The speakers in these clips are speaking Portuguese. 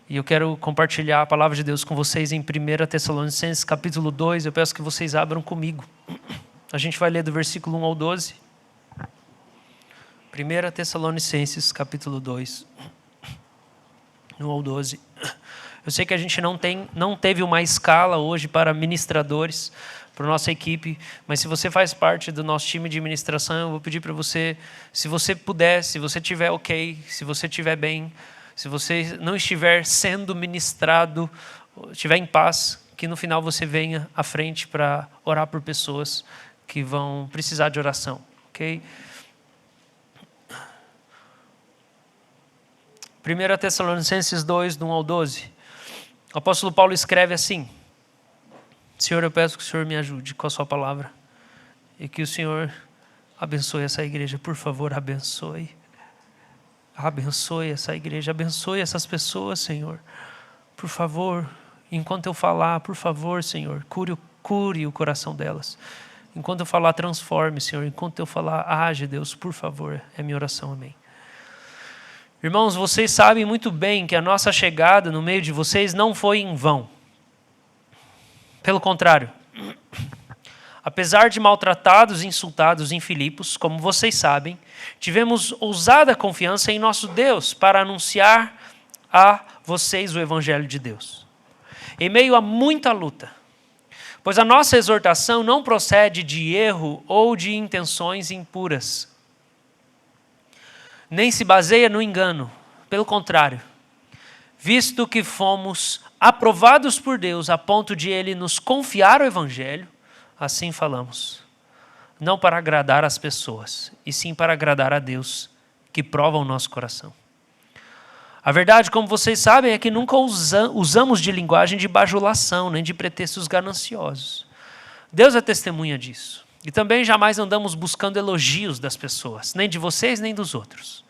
E eu quero compartilhar a palavra de Deus com vocês em 1 Tessalonicenses, capítulo 2. Eu peço que vocês abram comigo. A gente vai ler do versículo 1 ao 12. 1 Tessalonicenses, capítulo 2, 1 ao 12. Eu sei que a gente não teve uma escala hoje para ministradores, para a nossa equipe, mas se você faz parte do nosso time de ministração, eu vou pedir para você, se você puder, se você estiver ok, se você estiver bem, se você não estiver sendo ministrado, estiver em paz, que no final você venha à frente para orar por pessoas que vão precisar de oração, ok? 1 Tessalonicenses 2, do 1 ao 12. O apóstolo Paulo escreve assim: Senhor, eu peço que o Senhor me ajude com a sua palavra e que o Senhor abençoe essa igreja. Por favor, abençoe. Abençoe essa igreja, abençoe essas pessoas, Senhor. Por favor, enquanto eu falar, por favor, Senhor, cure o coração delas. Enquanto eu falar, transforme, Senhor. Enquanto eu falar, age, Deus, por favor. É minha oração, amém. Irmãos, vocês sabem muito bem que a nossa chegada no meio de vocês não foi em vão. Pelo contrário, apesar de maltratados e insultados em Filipos, como vocês sabem, tivemos ousada confiança em nosso Deus para anunciar a vocês o Evangelho de Deus. Em meio a muita luta, pois a nossa exortação não procede de erro ou de intenções impuras, nem se baseia no engano. Pelo contrário, visto que fomos aprovados por Deus a ponto de Ele nos confiar o Evangelho, assim falamos, não para agradar as pessoas, e sim para agradar a Deus, que prova o nosso coração. A verdade, como vocês sabem, é que nunca usamos de linguagem de bajulação, nem de pretextos gananciosos. Deus é testemunha disso. E também jamais andamos buscando elogios das pessoas, nem de vocês, nem dos outros.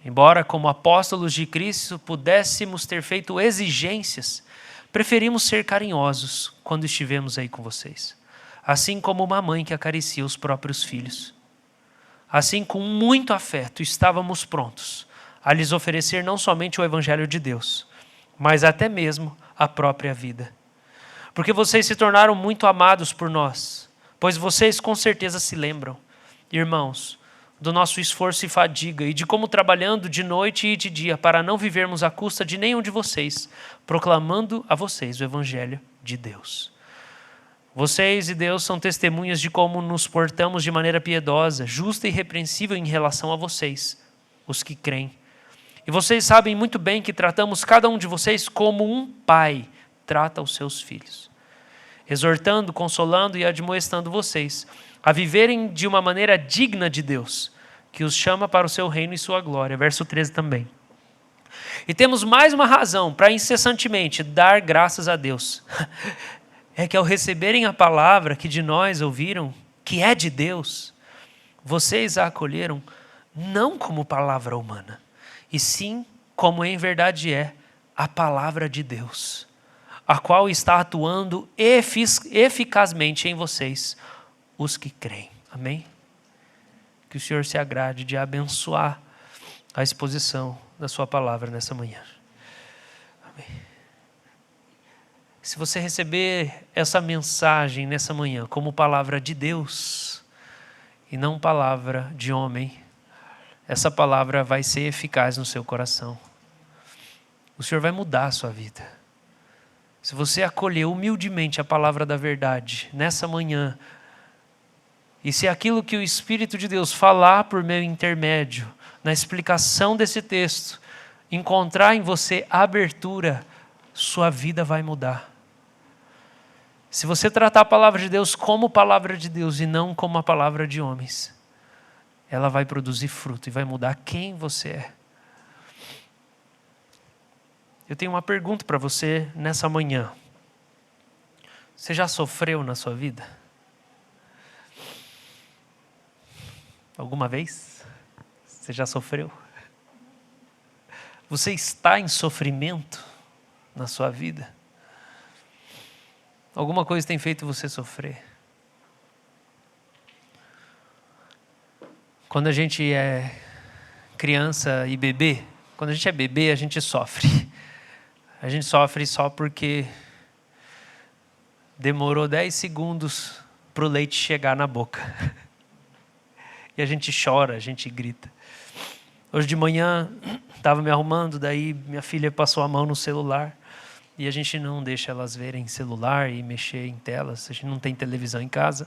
Embora, como apóstolos de Cristo, pudéssemos ter feito exigências, preferimos ser carinhosos quando estivemos aí com vocês. Assim como uma mãe que acaricia os próprios filhos. Assim, com muito afeto, estávamos prontos a lhes oferecer não somente o Evangelho de Deus, mas até mesmo a própria vida. Porque vocês se tornaram muito amados por nós, pois vocês com certeza se lembram, irmãos, do nosso esforço e fadiga e de como trabalhando de noite e de dia para não vivermos à custa de nenhum de vocês, proclamando a vocês o Evangelho de Deus. Vocês e Deus são testemunhas de como nos portamos de maneira piedosa, justa e irrepreensível em relação a vocês, os que creem. E vocês sabem muito bem que tratamos cada um de vocês como um pai trata os seus filhos, exortando, consolando e admoestando vocês a viverem de uma maneira digna de Deus, que os chama para o seu reino e sua glória. Verso 13 também. E temos mais uma razão para incessantemente dar graças a Deus. É que ao receberem a palavra que de nós ouviram, que é de Deus, vocês a acolheram não como palavra humana, e sim como em verdade é a palavra de Deus, a qual está atuando eficazmente em vocês, os que creem. Amém? Que o Senhor se agrade de abençoar a exposição da sua palavra nessa manhã. Amém. Se você receber essa mensagem nessa manhã como palavra de Deus e não palavra de homem, essa palavra vai ser eficaz no seu coração. O Senhor vai mudar a sua vida. Se você acolher humildemente a palavra da verdade nessa manhã, e se aquilo que o Espírito de Deus falar por meu intermédio, na explicação desse texto, encontrar em você abertura, sua vida vai mudar. Se você tratar a palavra de Deus como palavra de Deus e não como a palavra de homens, ela vai produzir fruto e vai mudar quem você é. Eu tenho uma pergunta para você nessa manhã. Você já sofreu na sua vida? Alguma vez? Você já sofreu? Você está em sofrimento na sua vida? Alguma coisa tem feito você sofrer? Quando a gente é criança e bebê, quando a gente é bebê, a gente sofre. A gente sofre só porque demorou 10 segundos para o leite chegar na boca. E a gente chora, a gente grita. Hoje de manhã, estava me arrumando, daí minha filha passou a mão no celular. E a gente não deixa elas verem celular e mexer em telas. A gente não tem televisão em casa.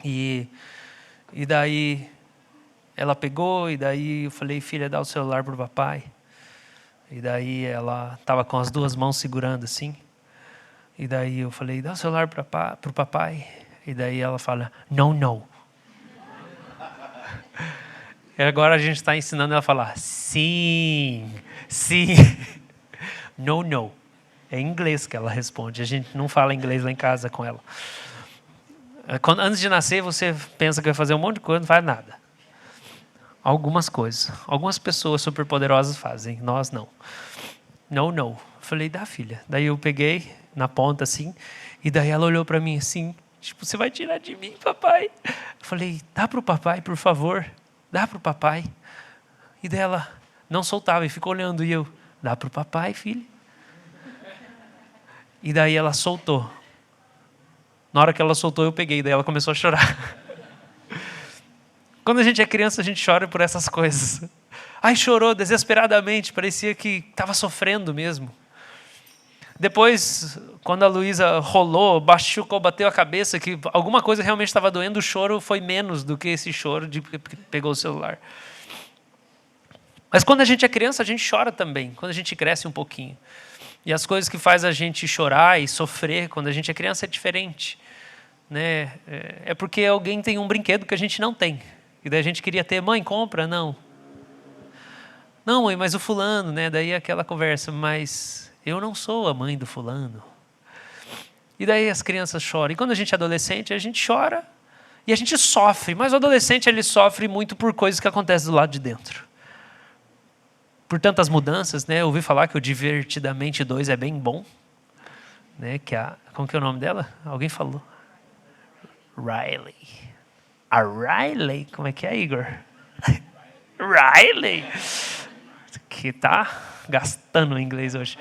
E daí ela pegou, e daí eu falei, filha, dá o celular para o papai. E daí ela estava com as duas mãos segurando assim. E daí eu falei, dá o celular para o papai. E daí ela fala, não, não. E agora a gente está ensinando ela a falar, sim, sim. No, no. É em inglês que ela responde. A gente não fala inglês lá em casa com ela. Antes de nascer, você pensa que vai fazer um monte de coisa, não faz nada. Algumas coisas. Algumas pessoas superpoderosas fazem, nós não. No, no. Falei, dá, filha. Daí eu peguei na ponta assim, e daí ela olhou para mim assim, tipo, você vai tirar de mim, papai? Eu falei, dá para o papai, por favor. Dá para o papai. E daí ela não soltava e ficou olhando, e eu, dá para o papai, filho? E daí ela soltou. Na hora que ela soltou, eu peguei. Daí ela começou a chorar. Quando a gente é criança, a gente chora por essas coisas. Ai, chorou desesperadamente. Parecia que estava sofrendo mesmo. Depois, quando a Luísa rolou, machucou, bateu a cabeça, que alguma coisa realmente estava doendo, o choro foi menos do que esse choro de que pegou o celular. Mas quando a gente é criança, a gente chora também. Quando a gente cresce um pouquinho. E as coisas que faz a gente chorar e sofrer quando a gente é criança é diferente. Né? É porque alguém tem um brinquedo que a gente não tem. E daí a gente queria ter, mãe, compra? Não. Não, mãe, mas o fulano, né? Daí aquela conversa, mas eu não sou a mãe do fulano. E daí as crianças choram. E quando a gente é adolescente, a gente chora e a gente sofre. Mas o adolescente, ele sofre muito por coisas que acontecem do lado de dentro. Por tantas mudanças, né? Eu ouvi falar que o Divertidamente 2 é bem bom. Né? Como que é o nome dela? Alguém falou? Riley. A Riley? Como é que é, Igor? Riley. Que tá gastando o inglês hoje.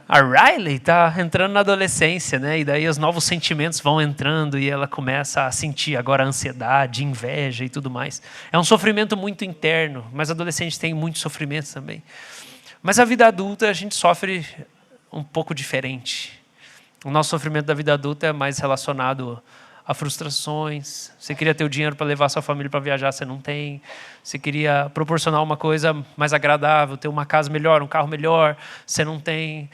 A Riley tá entrando na adolescência, né? E daí os novos sentimentos vão entrando e ela começa a sentir agora ansiedade, inveja e tudo mais. É um sofrimento muito interno, mas adolescente tem muito sofrimento também. Mas a vida adulta a gente sofre um pouco diferente. O nosso sofrimento da vida adulta é mais relacionado a frustrações. Você queria ter o dinheiro para levar sua família para viajar, você não tem. Você queria proporcionar uma coisa mais agradável, ter uma casa melhor, um carro melhor, você não tem.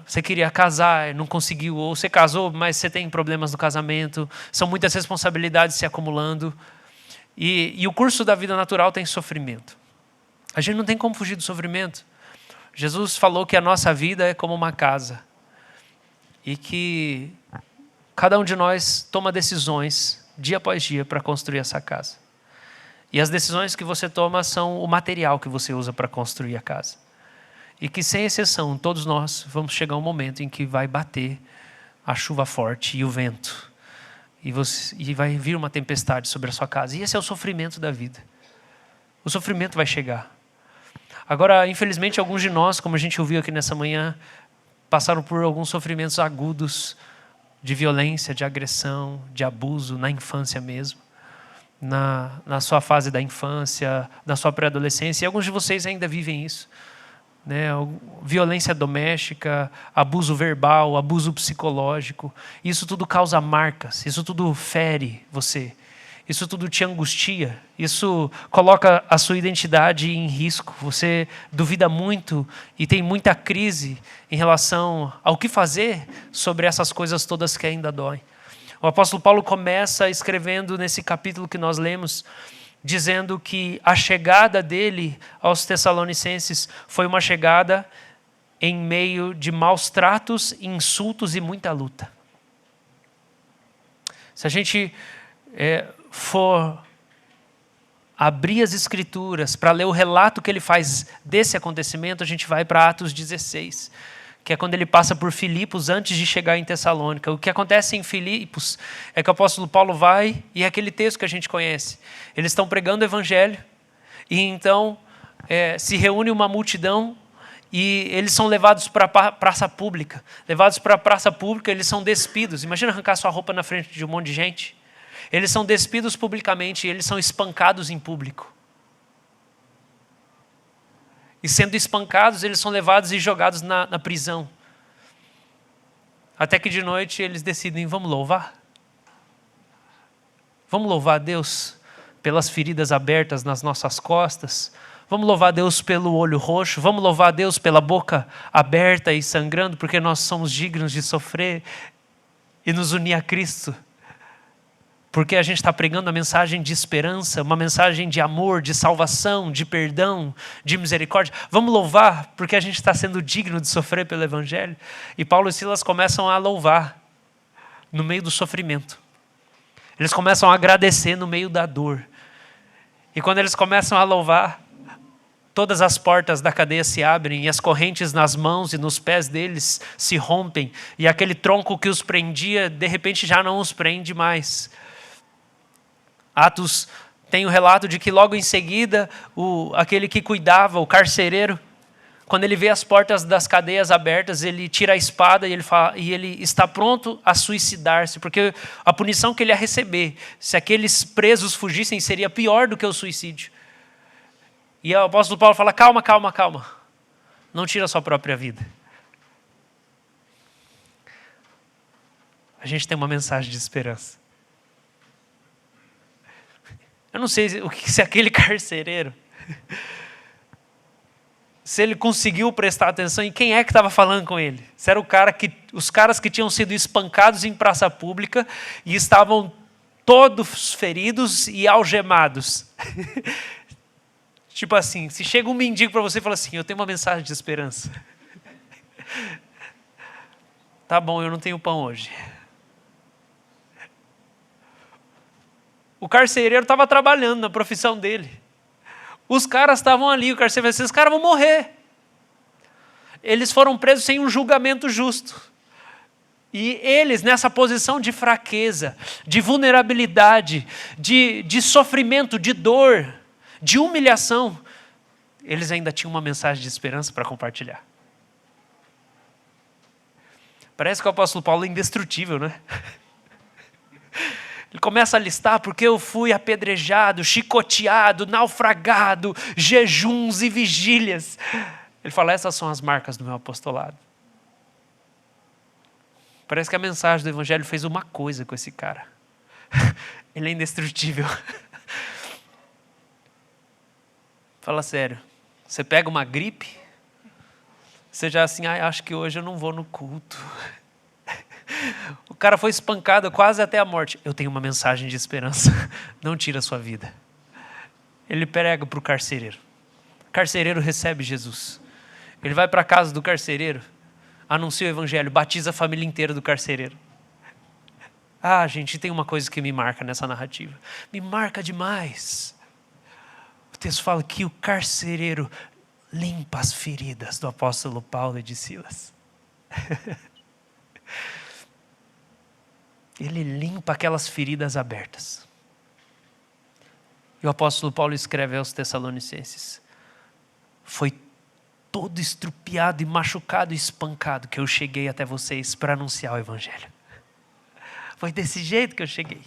Você queria casar, não conseguiu, ou você casou, mas você tem problemas no casamento. São muitas responsabilidades se acumulando. E o curso da vida natural tem sofrimento. A gente não tem como fugir do sofrimento. Jesus falou que a nossa vida é como uma casa. E que cada um de nós toma decisões, dia após dia, para construir essa casa. E as decisões que você toma são o material que você usa para construir a casa. E que, sem exceção, todos nós vamos chegar um momento em que vai bater a chuva forte e o vento. E vai vir uma tempestade sobre a sua casa. E esse é o sofrimento da vida. O sofrimento vai chegar. Agora, infelizmente, alguns de nós, como a gente ouviu aqui nessa manhã, passaram por alguns sofrimentos agudos de violência, de agressão, de abuso na infância mesmo. Na sua fase da infância, na sua pré-adolescência. E alguns de vocês ainda vivem isso. Né? Violência doméstica, abuso verbal, abuso psicológico. Isso tudo causa marcas, isso tudo fere você. Isso tudo te angustia, isso coloca a sua identidade em risco. Você duvida muito e tem muita crise em relação ao que fazer sobre essas coisas todas que ainda doem. O apóstolo Paulo começa escrevendo nesse capítulo que nós lemos, dizendo que a chegada dele aos Tessalonicenses foi uma chegada em meio de maus tratos, insultos e muita luta. Se a gente for abrir as Escrituras para ler o relato que ele faz desse acontecimento, a gente vai para Atos 16, que é quando ele passa por Filipos antes de chegar em Tessalônica. O que acontece em Filipos é que o apóstolo Paulo vai, e é aquele texto que a gente conhece. Eles estão pregando o evangelho, e então se reúne uma multidão, e eles são levados para a praça pública. Levados para a praça pública, eles são despidos. Imagina arrancar sua roupa na frente de um monte de gente. Eles são despidos publicamente e eles são espancados em público. E sendo espancados, eles são levados e jogados na prisão. Até que de noite eles decidem, vamos louvar? Vamos louvar a Deus pelas feridas abertas nas nossas costas? Vamos louvar a Deus pelo olho roxo? Vamos louvar a Deus pela boca aberta e sangrando, porque nós somos dignos de sofrer e nos unir a Cristo? Porque a gente está pregando a mensagem de esperança, uma mensagem de amor, de salvação, de perdão, de misericórdia. Vamos louvar porque a gente está sendo digno de sofrer pelo Evangelho. E Paulo e Silas começam a louvar no meio do sofrimento. Eles começam a agradecer no meio da dor. E quando eles começam a louvar, todas as portas da cadeia se abrem e as correntes nas mãos e nos pés deles se rompem. E aquele tronco que os prendia, de repente já não os prende mais. Atos tem o relato de que logo em seguida, aquele que cuidava, o carcereiro, quando ele vê as portas das cadeias abertas, ele tira a espada e ele está pronto a suicidar-se, porque a punição que ele ia receber, se aqueles presos fugissem, seria pior do que o suicídio. E o apóstolo Paulo fala, calma, calma, calma, não tira a sua própria vida. A gente tem uma mensagem de esperança. Eu não sei se aquele carcereiro, se ele conseguiu prestar atenção em quem é que estava falando com ele. Se era os caras que tinham sido espancados em praça pública e estavam todos feridos e algemados. Tipo assim, se chega um mendigo para você e fala assim, eu tenho uma mensagem de esperança. Tá bom, eu não tenho pão hoje. O carcereiro estava trabalhando na profissão dele. Os caras estavam ali, o carcereiro falou assim, esses caras vão morrer. Eles foram presos sem um julgamento justo. E eles, nessa posição de fraqueza, de vulnerabilidade, de sofrimento, de dor, de humilhação, eles ainda tinham uma mensagem de esperança para compartilhar. Parece que o apóstolo Paulo é indestrutível, né? Ele começa a listar porque eu fui apedrejado, chicoteado, naufragado, jejuns e vigílias. Ele fala, essas são as marcas do meu apostolado. Parece que a mensagem do Evangelho fez uma coisa com esse cara. Ele é indestrutível. Fala sério, você pega uma gripe, você já assim, acho que hoje eu não vou no culto. O cara foi espancado quase até a morte. Eu tenho uma mensagem de esperança. Não tira a sua vida. Ele prega para o carcereiro. O carcereiro recebe Jesus. Ele vai para a casa do carcereiro, anuncia o evangelho, batiza a família inteira do carcereiro. Gente, tem uma coisa que me marca nessa narrativa. Me marca demais. O texto fala que o carcereiro limpa as feridas do apóstolo Paulo e de Silas. Ele limpa aquelas feridas abertas. E o apóstolo Paulo escreve aos Tessalonicenses, foi todo estrupiado e machucado e espancado que eu cheguei até vocês para anunciar o evangelho. Foi desse jeito que eu cheguei.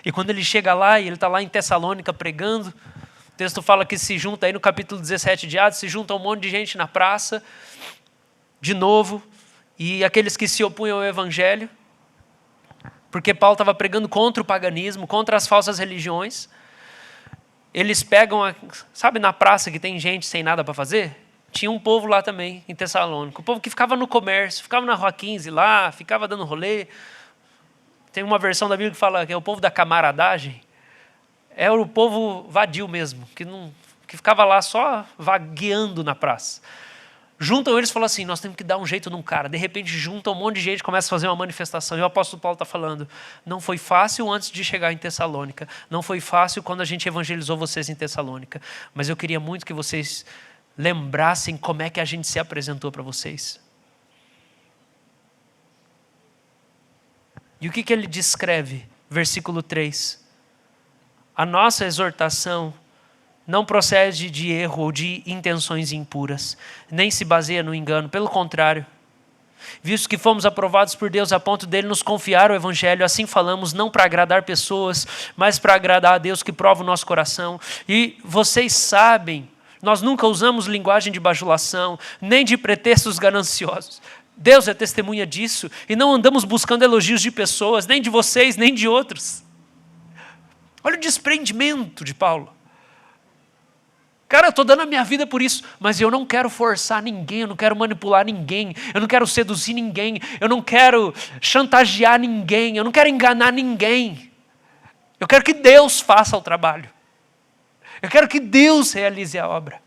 E quando ele chega lá, e ele está lá em Tessalônica pregando, o texto fala que se junta aí no capítulo 17 de Atos, se junta um monte de gente na praça, de novo, e aqueles que se opunham ao evangelho, porque Paulo estava pregando contra o paganismo, contra as falsas religiões. Eles pegam, sabe na praça que tem gente sem nada para fazer? Tinha um povo lá também, em Tessalônica. O povo que ficava no comércio, ficava na Rua 15 lá, ficava dando rolê. Tem uma versão da Bíblia que fala que é o povo da camaradagem. É o povo vadio mesmo, que ficava lá só vagueando na praça. Juntam eles e falam assim, nós temos que dar um jeito num cara. De repente juntam um monte de gente, começa a fazer uma manifestação. E o apóstolo Paulo está falando, não foi fácil antes de chegar em Tessalônica. Não foi fácil quando a gente evangelizou vocês em Tessalônica. Mas eu queria muito que vocês lembrassem como é que a gente se apresentou para vocês. E o que ele descreve? Versículo 3. A nossa exortação não procede de erro ou de intenções impuras, nem se baseia no engano. Pelo contrário, visto que fomos aprovados por Deus a ponto dele nos confiar o Evangelho, assim falamos não para agradar pessoas, mas para agradar a Deus que prova o nosso coração. E vocês sabem, nós nunca usamos linguagem de bajulação, nem de pretextos gananciosos. Deus é testemunha disso, e não andamos buscando elogios de pessoas, nem de vocês, nem de outros. Olha o desprendimento de Paulo. Cara, eu estou dando a minha vida por isso, mas eu não quero forçar ninguém, eu não quero manipular ninguém, eu não quero seduzir ninguém, eu não quero chantagear ninguém, eu não quero enganar ninguém. Eu quero que Deus faça o trabalho. Eu quero que Deus realize a obra.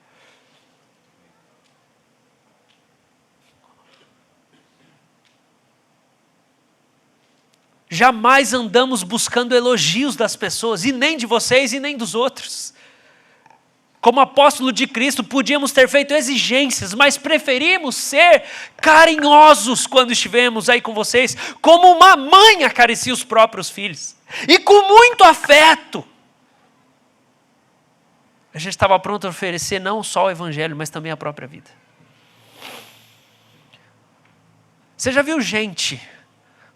Jamais andamos buscando elogios das pessoas, e nem de vocês e nem dos outros. Como apóstolo de Cristo, podíamos ter feito exigências, mas preferimos ser carinhosos quando estivemos aí com vocês, como uma mãe acaricia os próprios filhos, e com muito afeto. A gente estava pronto a oferecer não só o Evangelho, mas também a própria vida. Você já viu gente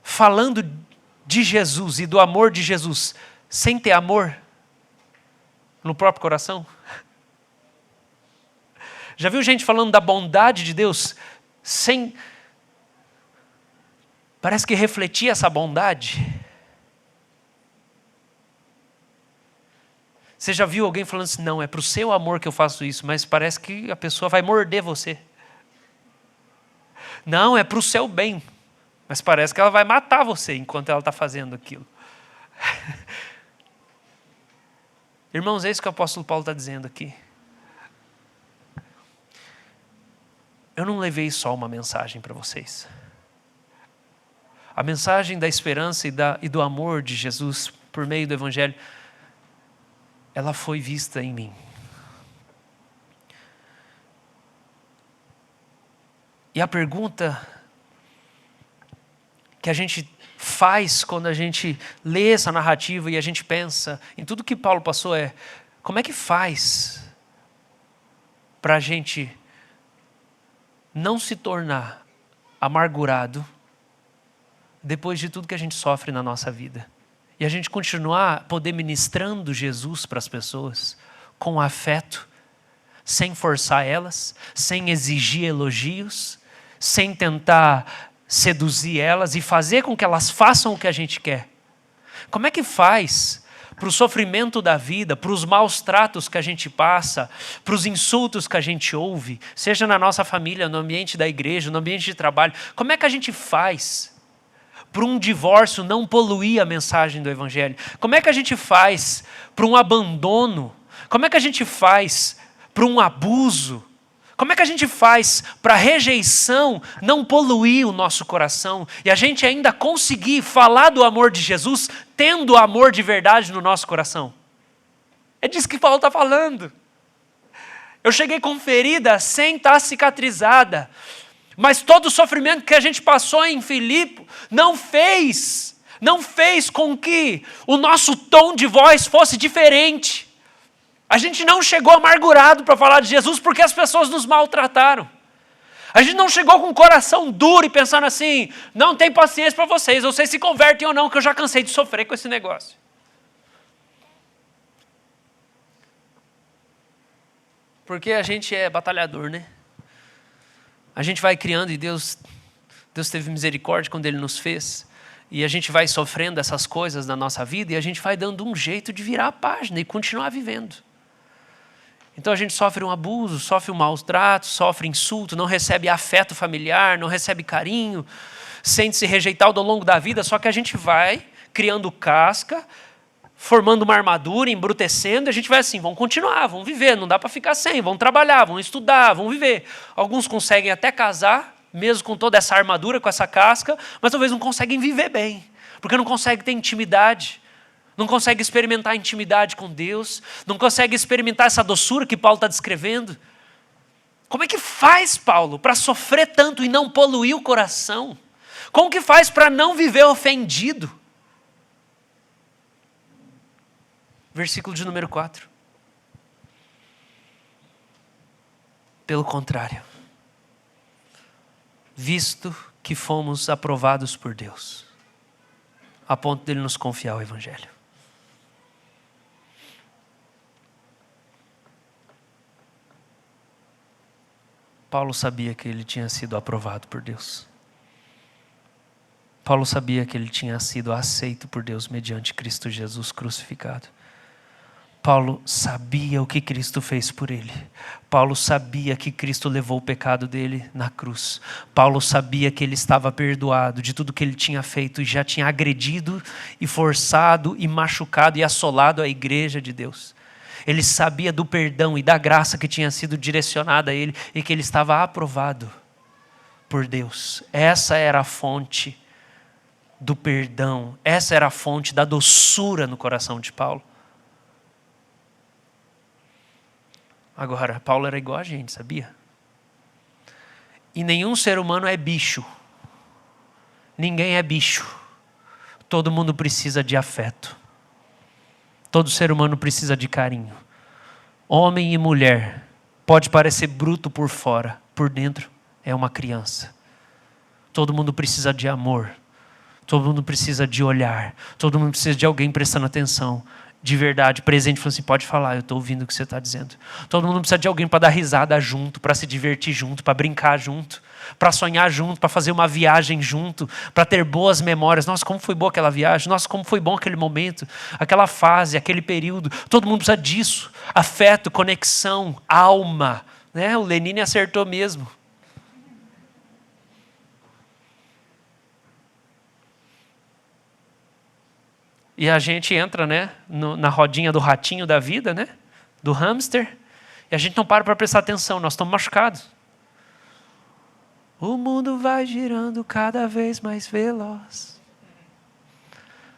falando de Jesus e do amor de Jesus sem ter amor no próprio coração? Já viu gente falando da bondade de Deus sem, parece que refletir essa bondade? Você já viu alguém falando assim, não, é para o seu amor que eu faço isso, mas parece que a pessoa vai morder você. Não, é para o seu bem, mas parece que ela vai matar você enquanto ela está fazendo aquilo. Irmãos, é isso que o apóstolo Paulo está dizendo aqui. Eu não levei só uma mensagem para vocês. A mensagem da esperança e do amor de Jesus por meio do Evangelho, ela foi vista em mim. E a pergunta que a gente faz quando a gente lê essa narrativa e a gente pensa em tudo que Paulo passou é, como é que faz para a gente não se tornar amargurado depois de tudo que a gente sofre na nossa vida? E a gente continuar poder ministrando Jesus para as pessoas com afeto, sem forçar elas, sem exigir elogios, sem tentar seduzir elas e fazer com que elas façam o que a gente quer. Como é que faz para o sofrimento da vida, para os maus tratos que a gente passa, para os insultos que a gente ouve, seja na nossa família, no ambiente da igreja, no ambiente de trabalho, como é que a gente faz para um divórcio não poluir a mensagem do Evangelho? Como é que a gente faz para um abandono? Como é que a gente faz para um abuso? Como é que a gente faz para a rejeição não poluir o nosso coração e a gente ainda conseguir falar do amor de Jesus tendo o amor de verdade no nosso coração? É disso que Paulo está falando. Eu cheguei com ferida sem estar cicatrizada, mas todo o sofrimento que a gente passou em Filipe não fez com que o nosso tom de voz fosse diferente. A gente não chegou amargurado para falar de Jesus porque as pessoas nos maltrataram. A gente não chegou com o coração duro e pensando assim, não tem paciência para vocês se convertem ou não, que eu já cansei de sofrer com esse negócio. Porque a gente é batalhador, né? A gente vai criando e Deus teve misericórdia quando Ele nos fez. E a gente vai sofrendo essas coisas na nossa vida e a gente vai dando um jeito de virar a página e continuar vivendo. Então a gente sofre um abuso, sofre um mau trato, sofre insulto, não recebe afeto familiar, não recebe carinho, sente-se rejeitado ao longo da vida, só que a gente vai criando casca, formando uma armadura, embrutecendo, e a gente vai assim, vamos continuar, vamos viver, não dá para ficar sem, vamos trabalhar, vamos estudar, vamos viver. Alguns conseguem até casar, mesmo com toda essa armadura, com essa casca, mas talvez não conseguem viver bem, porque não conseguem ter intimidade, não consegue experimentar a intimidade com Deus, não consegue experimentar essa doçura que Paulo está descrevendo. Como é que faz, Paulo, para sofrer tanto e não poluir o coração? Como que faz para não viver ofendido? Versículo de número 4. Pelo contrário, visto que fomos aprovados por Deus, a ponto dele nos confiar o Evangelho. Paulo sabia que ele tinha sido aprovado por Deus. Paulo sabia que ele tinha sido aceito por Deus mediante Cristo Jesus crucificado. Paulo sabia o que Cristo fez por ele. Paulo sabia que Cristo levou o pecado dele na cruz. Paulo sabia que ele estava perdoado de tudo que ele tinha feito e já tinha agredido e forçado e machucado e assolado a igreja de Deus. Ele sabia do perdão e da graça que tinha sido direcionada a ele e que ele estava aprovado por Deus. Essa era a fonte do perdão. Essa era a fonte da doçura no coração de Paulo. Agora, Paulo era igual a gente, sabia? E nenhum ser humano é bicho. Ninguém é bicho. Todo mundo precisa de afeto. Todo ser humano precisa de carinho. Homem e mulher. Pode parecer bruto por fora. Por dentro é uma criança. Todo mundo precisa de amor. Todo mundo precisa de olhar. Todo mundo precisa de alguém prestando atenção. De verdade, presente, falando assim, pode falar, eu estou ouvindo o que você está dizendo. Todo mundo precisa de alguém para dar risada junto, para se divertir junto, para brincar junto, para sonhar junto, para fazer uma viagem junto, para ter boas memórias. Nossa, como foi boa aquela viagem. Nossa, como foi bom aquele momento, aquela fase, aquele período. Todo mundo precisa disso. Afeto, conexão, alma. Né? O Lenine acertou mesmo. E a gente entra, né, na rodinha do ratinho da vida, né, do hamster, e a gente não para prestar atenção, nós estamos machucados. O mundo vai girando cada vez mais veloz.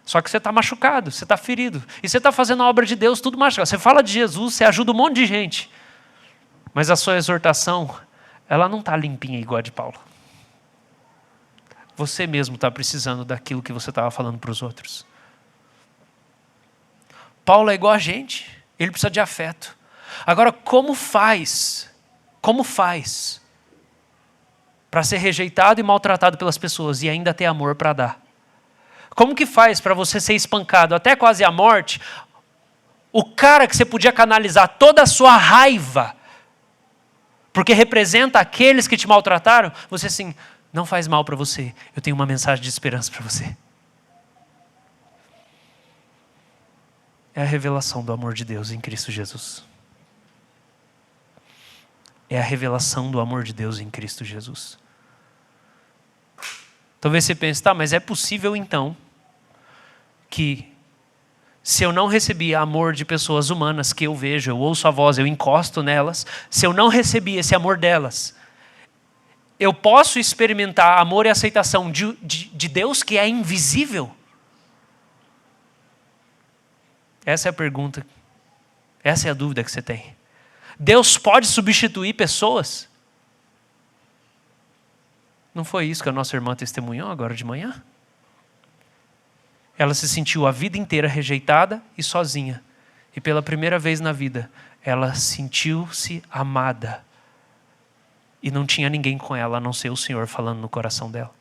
Só que você está machucado, você está ferido. E você está fazendo a obra de Deus tudo machucado. Você fala de Jesus, você ajuda um monte de gente. Mas a sua exortação, ela não está limpinha igual a de Paulo. Você mesmo está precisando daquilo que você estava falando para os outros. Paulo é igual a gente, ele precisa de afeto. Agora, como faz para ser rejeitado e maltratado pelas pessoas e ainda ter amor para dar? Como que faz para você ser espancado até quase a morte? O cara que você podia canalizar toda a sua raiva, porque representa aqueles que te maltrataram, você assim, não faz mal para você, eu tenho uma mensagem de esperança para você. É a revelação do amor de Deus em Cristo Jesus. É a revelação do amor de Deus em Cristo Jesus. Talvez você pense, tá, mas é possível então que se eu não recebi amor de pessoas humanas que eu vejo, eu ouço a voz, eu encosto nelas, se eu não recebi esse amor delas, eu posso experimentar amor e aceitação de Deus que é invisível? Essa é a pergunta. Essa é a dúvida que você tem. Deus pode substituir pessoas? Não foi isso que a nossa irmã testemunhou agora de manhã? Ela se sentiu a vida inteira rejeitada e sozinha. E pela primeira vez na vida, ela sentiu-se amada. E não tinha ninguém com ela, a não ser o Senhor falando no coração dela.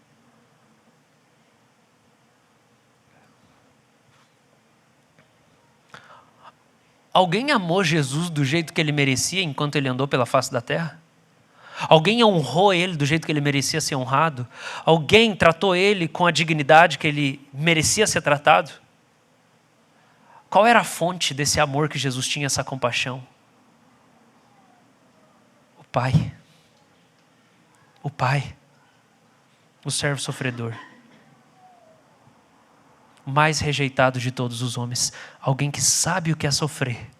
Alguém amou Jesus do jeito que ele merecia enquanto ele andou pela face da terra? Alguém honrou ele do jeito que ele merecia ser honrado? Alguém tratou ele com a dignidade que ele merecia ser tratado? Qual era a fonte desse amor que Jesus tinha, essa compaixão? O Pai. O Pai. O servo sofredor. O mais rejeitado de todos os homens. Alguém que sabe o que é sofrer.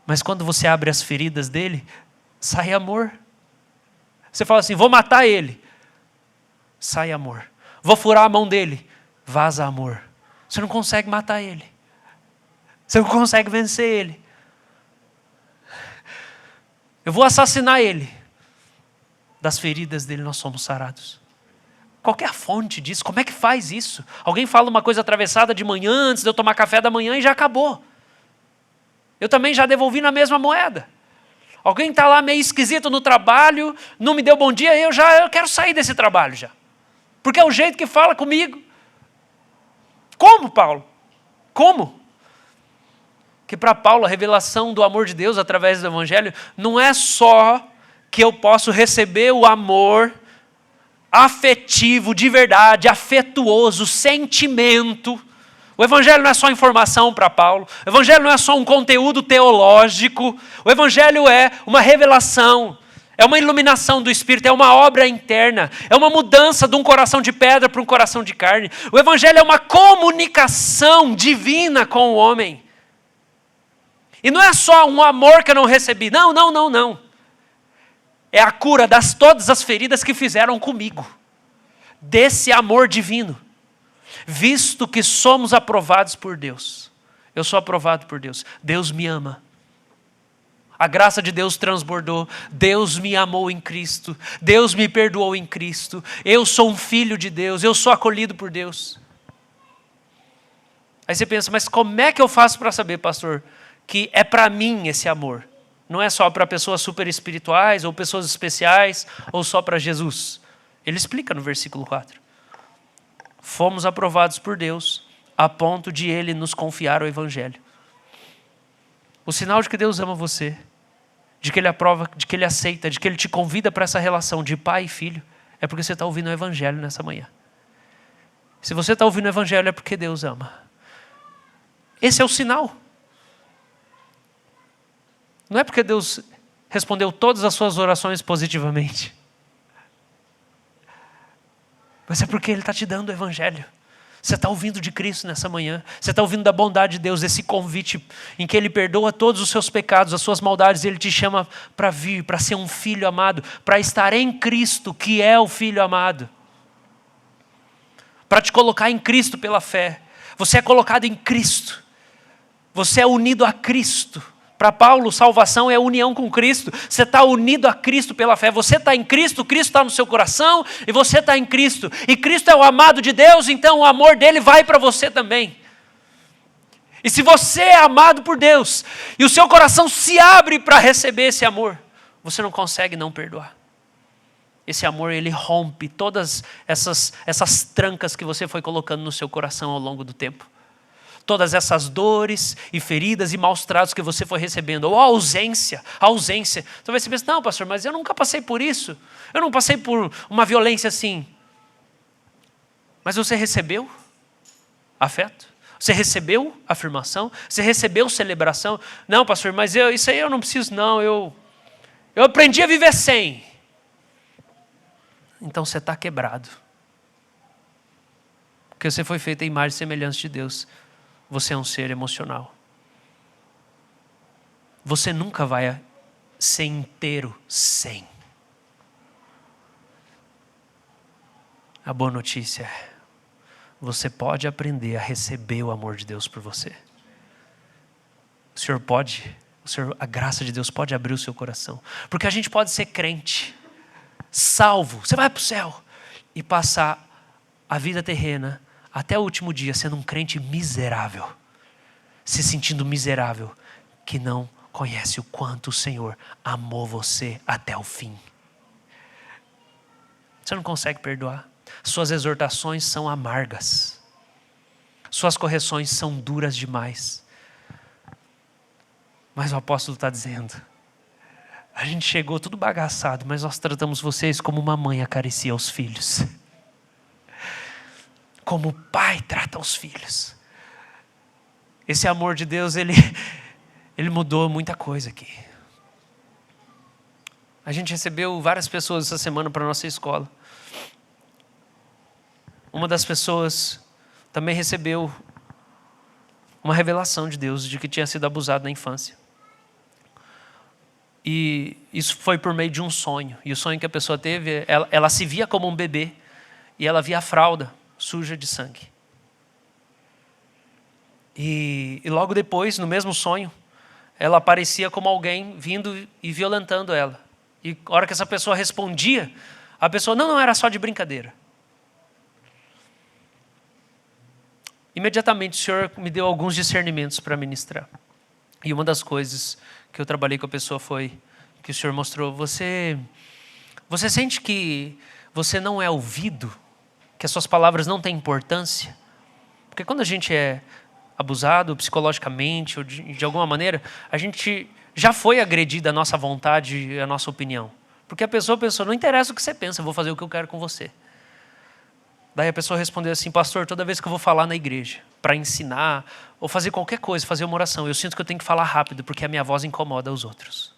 Mas quando você abre as feridas dele, sai amor. Você fala assim, vou matar ele. Sai amor. Vou furar a mão dele. Vaza amor. Você não consegue matar ele. Você não consegue vencer ele. Eu vou assassinar ele. Das feridas dele nós somos sarados. Qual que é a fonte disso? Como é que faz isso? Alguém fala uma coisa atravessada de manhã, antes de eu tomar café da manhã e já acabou. Eu também já devolvi na mesma moeda. Alguém está lá meio esquisito no trabalho, não me deu bom dia, eu quero sair desse trabalho já. Porque é o jeito que fala comigo. Como, Paulo? Como? Que para Paulo a revelação do amor de Deus através do Evangelho não é só que eu posso receber o amor afetivo, de verdade, afetuoso, sentimento. O Evangelho não é só informação para Paulo. O Evangelho não é só um conteúdo teológico. O Evangelho é uma revelação. É uma iluminação do Espírito, é uma obra interna. É uma mudança de um coração de pedra para um coração de carne. O Evangelho é uma comunicação divina com o homem. E não é só um amor que eu não recebi. Não, não, não, não. É a cura das todas as feridas que fizeram comigo. Desse amor divino. Visto que somos aprovados por Deus. Eu sou aprovado por Deus. Deus me ama. A graça de Deus transbordou. Deus me amou em Cristo. Deus me perdoou em Cristo. Eu sou um filho de Deus. Eu sou acolhido por Deus. Aí você pensa, mas como é que eu faço para saber, pastor, que é para mim esse amor? Não é só para pessoas super espirituais ou pessoas especiais ou só para Jesus. Ele explica no versículo 4. Fomos aprovados por Deus a ponto de Ele nos confiar o Evangelho. O sinal de que Deus ama você, de que Ele aprova, de que Ele aceita, de que Ele te convida para essa relação de pai e filho, é porque você está ouvindo o Evangelho nessa manhã. Se você está ouvindo o Evangelho é porque Deus ama. Esse é o sinal. Não é porque Deus respondeu todas as suas orações positivamente. Mas é porque Ele está te dando o Evangelho. Você está ouvindo de Cristo nessa manhã. Você está ouvindo da bondade de Deus, esse convite em que Ele perdoa todos os seus pecados, as suas maldades. Ele te chama para vir, para ser um filho amado, para estar em Cristo, que é o Filho amado. Para te colocar em Cristo pela fé. Você é colocado em Cristo. Você é unido a Cristo. Para Paulo, salvação é união com Cristo. Você está unido a Cristo pela fé. Você está em Cristo, Cristo está no seu coração e você está em Cristo. E Cristo é o amado de Deus, então o amor dele vai para você também. E se você é amado por Deus e o seu coração se abre para receber esse amor, você não consegue não perdoar. Esse amor, ele rompe todas essas trancas que você foi colocando no seu coração ao longo do tempo. Todas essas dores e feridas e maus tratos que você foi recebendo, ou a ausência. Talvez você pense, não, pastor, mas eu nunca passei por isso. Eu não passei por uma violência assim. Mas você recebeu afeto? Você recebeu afirmação? Você recebeu celebração? Não, pastor, mas isso aí eu não preciso, não. Eu aprendi a viver sem. Então você está quebrado. Porque você foi feito em imagem e semelhança de Deus. Você é um ser emocional. Você nunca vai ser inteiro sem. A boa notícia é, você pode aprender a receber o amor de Deus por você. A graça de Deus pode abrir o seu coração. Porque a gente pode ser crente, salvo, você vai para o céu e passar a vida terrena até o último dia sendo um crente miserável, se sentindo miserável, que não conhece o quanto o Senhor amou você até o fim. Você não consegue perdoar. Suas exortações são amargas. Suas correções são duras demais. Mas o apóstolo está dizendo, a gente chegou tudo bagaçado, mas nós tratamos vocês como uma mãe acaricia os filhos. Como o pai trata os filhos. Esse amor de Deus, ele mudou muita coisa aqui. A gente recebeu várias pessoas essa semana para a nossa escola. Uma das pessoas também recebeu uma revelação de Deus de que tinha sido abusado na infância. E isso foi por meio de um sonho. E o sonho que a pessoa teve, ela se via como um bebê e ela via a fralda suja de sangue. E logo depois, no mesmo sonho, ela aparecia como alguém vindo e violentando ela. E a hora que essa pessoa respondia, a pessoa, não era só de brincadeira. Imediatamente o Senhor me deu alguns discernimentos para ministrar. E uma das coisas que eu trabalhei com a pessoa foi que o Senhor mostrou. Você sente que você não é ouvido? Que as suas palavras não têm importância? Porque quando a gente é abusado psicologicamente ou de alguma maneira, a gente já foi agredido a nossa vontade e a nossa opinião. Porque a pessoa pensou, não interessa o que você pensa, eu vou fazer o que eu quero com você. Daí a pessoa respondeu assim, pastor, toda vez que eu vou falar na igreja, para ensinar, ou fazer qualquer coisa, fazer uma oração, eu sinto que eu tenho que falar rápido, porque a minha voz incomoda os outros.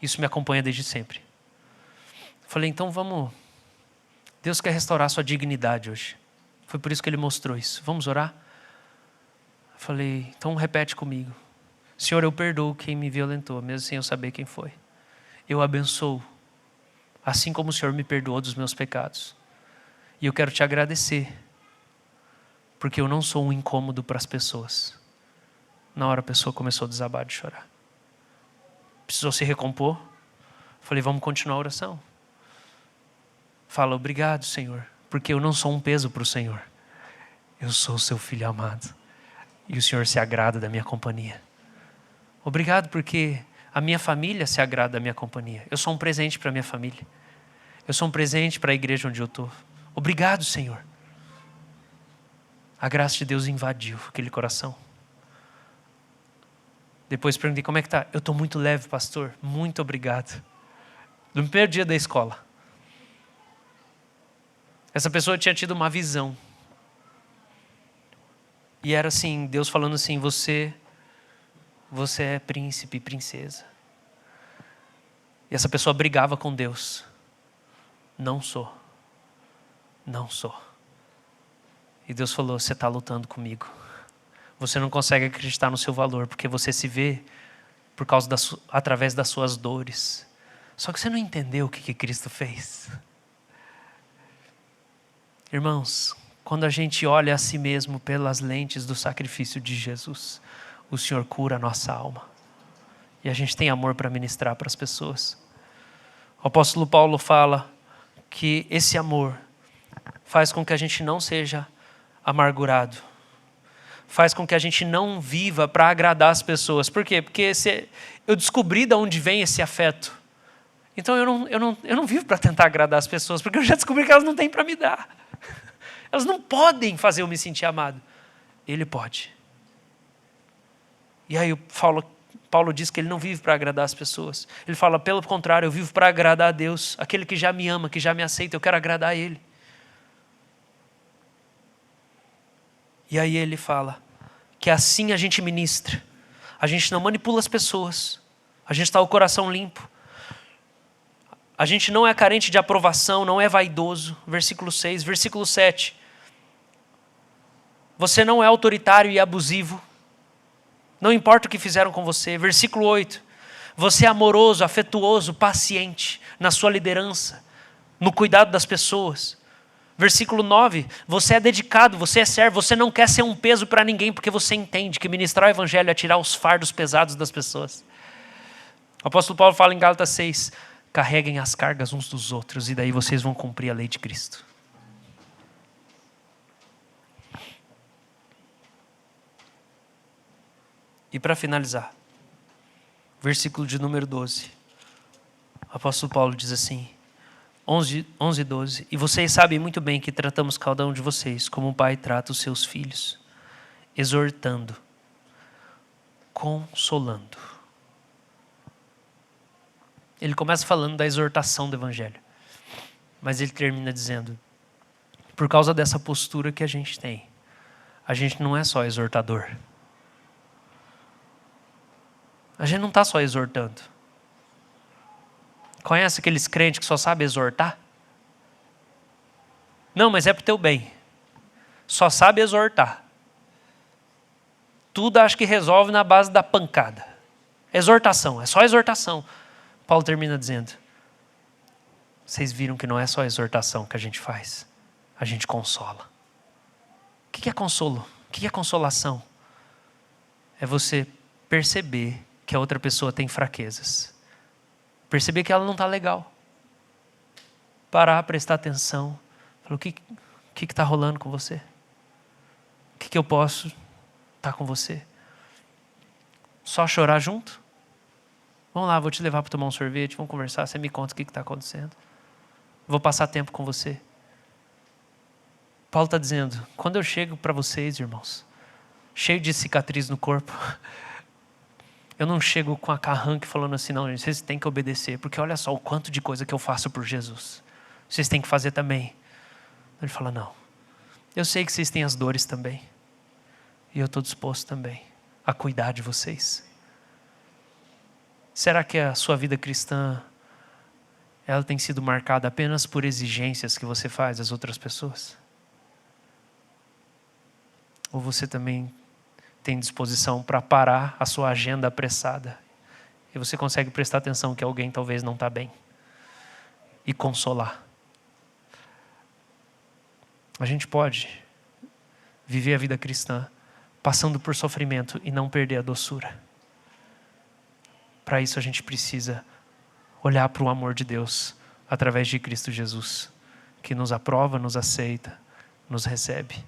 Isso me acompanha desde sempre. Falei, então vamos... Deus quer restaurar a sua dignidade hoje. Foi por isso que Ele mostrou isso. Vamos orar? Falei, então repete comigo. Senhor, eu perdoo quem me violentou, mesmo sem eu saber quem foi. Eu abençoo, assim como o Senhor me perdoou dos meus pecados. E eu quero te agradecer, porque eu não sou um incômodo para as pessoas. Na hora a pessoa começou a desabar de chorar. Precisou se recompor. Falei, vamos continuar a oração. Fala, obrigado, Senhor, porque eu não sou um peso para o Senhor. Eu sou o seu filho amado. E o Senhor se agrada da minha companhia. Obrigado porque a minha família se agrada da minha companhia. Eu sou um presente para a minha família. Eu sou um presente para a igreja onde eu estou. Obrigado, Senhor. A graça de Deus invadiu aquele coração. Depois perguntei, como é que está? Eu estou muito leve, pastor. Muito obrigado. No primeiro dia da escola. Essa pessoa tinha tido uma visão. E era assim, Deus falando assim, você é príncipe e princesa. E essa pessoa brigava com Deus. Não sou. Não sou. E Deus falou, você está lutando comigo. Você não consegue acreditar no seu valor, porque você se vê por causa através das suas dores. Só que você não entendeu o que Cristo fez. Irmãos, quando a gente olha a si mesmo pelas lentes do sacrifício de Jesus, o Senhor cura a nossa alma. E a gente tem amor para ministrar para as pessoas. O apóstolo Paulo fala que esse amor faz com que a gente não seja amargurado. Faz com que a gente não viva para agradar as pessoas. Por quê? Porque eu descobri de onde vem esse afeto. Então eu não vivo para tentar agradar as pessoas, porque eu já descobri que elas não têm para me dar. Elas não podem fazer eu me sentir amado. Ele pode. E aí Paulo diz que ele não vive para agradar as pessoas. Ele fala, pelo contrário, eu vivo para agradar a Deus. Aquele que já me ama, que já me aceita, eu quero agradar a Ele. E aí ele fala que assim a gente ministra. A gente não manipula as pessoas. A gente está com o coração limpo. A gente não é carente de aprovação, não é vaidoso. Versículo 6. Versículo 7. Você não é autoritário e abusivo. Não importa o que fizeram com você. Versículo 8. Você é amoroso, afetuoso, paciente na sua liderança, no cuidado das pessoas. Versículo 9, você é dedicado, você é servo, você não quer ser um peso para ninguém, porque você entende que ministrar o evangelho é tirar os fardos pesados das pessoas. O apóstolo Paulo fala em Gálatas 6, carreguem as cargas uns dos outros e daí vocês vão cumprir a lei de Cristo. E para finalizar, versículo de número 12, o apóstolo Paulo diz assim, 11 e 12. E vocês sabem muito bem que tratamos cada um de vocês como um pai trata os seus filhos, exortando, consolando. Ele começa falando da exortação do evangelho, mas ele termina dizendo, por causa dessa postura que a gente tem, a gente não é só exortador. A gente não está só exortando. Conhece aqueles crentes que só sabem exortar? Não, mas é para o teu bem. Só sabe exortar. Tudo acho que resolve na base da pancada. Exortação, é só exortação. Paulo termina dizendo, vocês viram que não é só exortação que a gente faz. A gente consola. O que é consolo? O que é consolação? É você perceber que a outra pessoa tem fraquezas. Perceber que ela não está legal. Parar, prestar atenção. Falar, o que está rolando com você? O que eu posso estar com você? Só chorar junto? Vamos lá, vou te levar para tomar um sorvete, vamos conversar, você me conta o que está acontecendo. Vou passar tempo com você. Paulo está dizendo, quando eu chego para vocês, irmãos, cheio de cicatriz no corpo, eu não chego com a carranque falando assim, não, gente, vocês têm que obedecer, porque olha só o quanto de coisa que eu faço por Jesus. Vocês têm que fazer também. Ele fala, não, eu sei que vocês têm as dores também. E eu estou disposto também a cuidar de vocês. Será que a sua vida cristã, ela tem sido marcada apenas por exigências que você faz às outras pessoas? Ou você também tem disposição para parar a sua agenda apressada e você consegue prestar atenção que alguém talvez não está bem e consolar? A gente pode viver a vida cristã passando por sofrimento e não perder a doçura. Para isso a gente precisa olhar para o amor de Deus através de Cristo Jesus, que nos aprova, nos aceita, nos recebe.